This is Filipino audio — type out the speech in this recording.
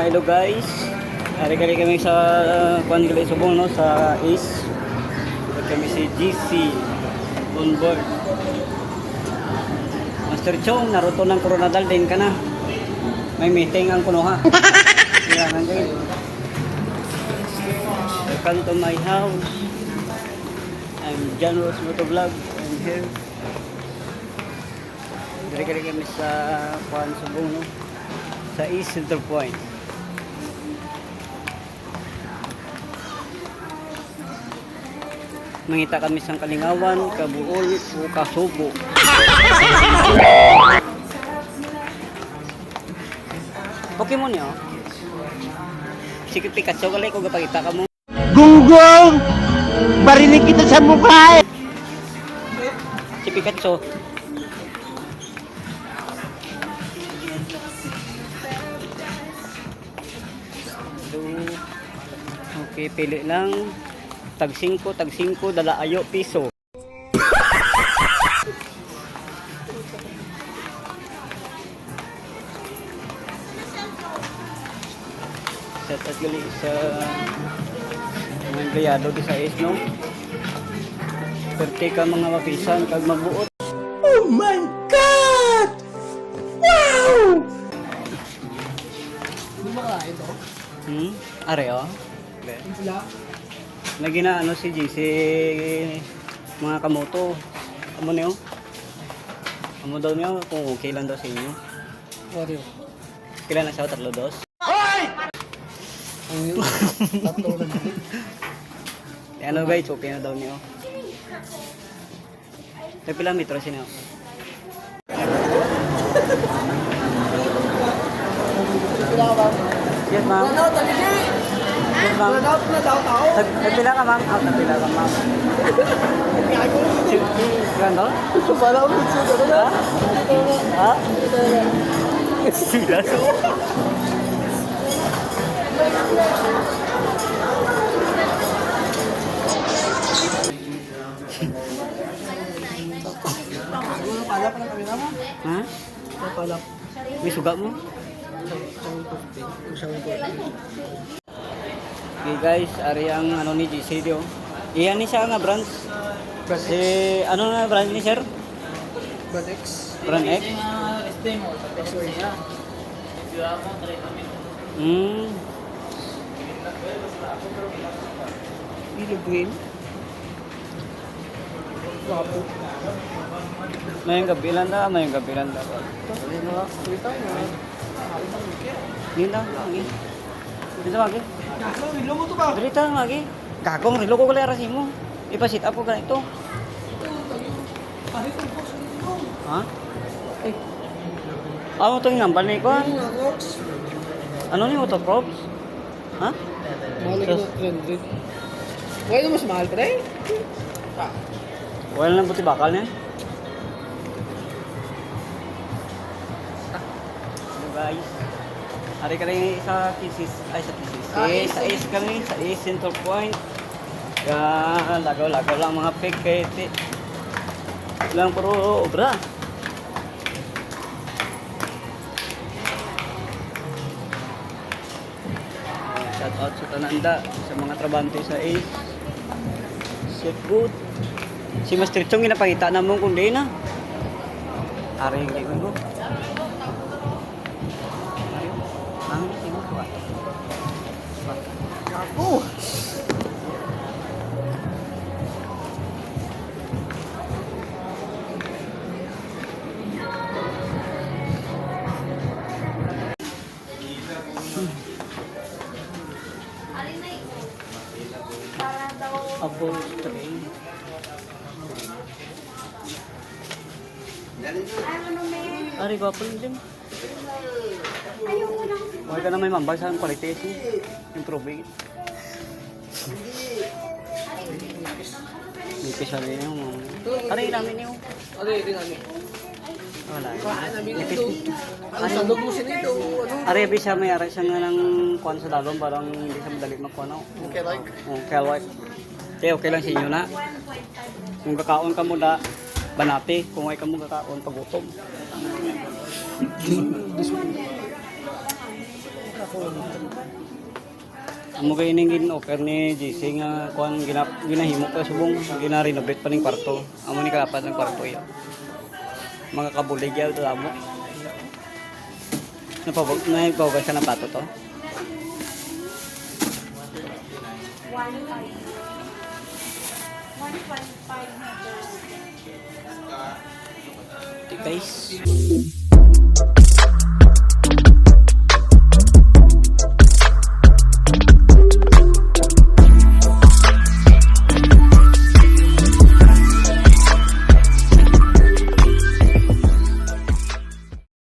hello guys. Hari-hari kami sa Kuan Gali Subong no sa Ace. At kami si GC on board. Master Chong, naruto ng Coronadal din ka na. May meeting ang kuno ha. Kaya nandiyan. Welcome to my house. I'm John Ross Motovlog. I'm here. Hari-hari kami sa Kuan Subong no. Sa East Center Point. Mangita kami sa Kalingawan, Kabuol, o Kasubo. Pokemon yun. Sige Pikachu, kalay ko gapagita ka mo. Gunggong! Barinig kita sa mukha eh! Si Pikachu. Okay, pili lang. Tag 5, dala ayo piso. Set at gali sa mga gayado di sa isno. Perte ka mga mapisan kag magbuot. Oh my God! Wow! Hindi ba kaya ito? Are oh. Yung pula? Lagi na ano si JC mga kamoto. Amo niyo? Amo daw niyo kung okay lang daw sa inyo. What yun? Kailan na siya 3 dos? Ang yun? Tatlo lang din. Ano guys, okay na daw niyo. Tay pila metro sino? Yes ma'am. Yes ma'am. Nagpila ka ma'am? Nagpila ka ma'am. Ganda? Ha? Ha? Sila so. Palap na kami naman. Ha? Palap. May suga mo? Okay guys, ari ang ano ni GC dio. Iyan ni siya nga branch. Si ano na branch ni sir? Brand X. Brand X. Pilo green. Wapo. May gabilan da, may gabilan da. Kulita na. Ninda, lagi. Dito lagi. Rilo mo to ba? Dito lagi. Gagong rilo ko kala rasin mo. Ipa-sit up ko ganito. Ha? Eh. Ano to yung nambal ni ko? Ano ni auto props? Ha? Mahal na 300. Why na mas mahal pa rin? Wala nang buti bakal niya. Hello guys. Hari kami sa Kisis, ay sa Kisis. Sa Ace kami, sa Ace Center Point. Lagaw-lagaw lang mga fake kete. Lang puro obra. Shout out sa Tananda, sa mga trabante sa Ace. Shit good. Si Master Chong ginapakita na mong kundi na. Ari yung gawin ko. Ang tingin ko. Ako! Apple tray. Ari ko apple din. Huwag ka na may mambag sa quality improving. Nipis na rin yung Ari namin yung Ano yun namin? wala. Kain namin Nipis. ito. Ang sandog mo siya nito. Ano? Ari abi siya may ari siya nga ng kuan sa dalom parang hindi siya madali magkuan no. Okay like? Kaya okay lang sa inyo na. Kung kakaon ka mo na banati, kung ay ka mo kakaon pagutom. Ako. Amo kay ning gin-offer ni JC nga kuan ginahimo pa subong gina-renovate pa ning kwarto. Amo ni kalapat ng kwarto ya. Mga kabulig yaw to amo. Napabog ka ng pato to. 1.5 na. Guys.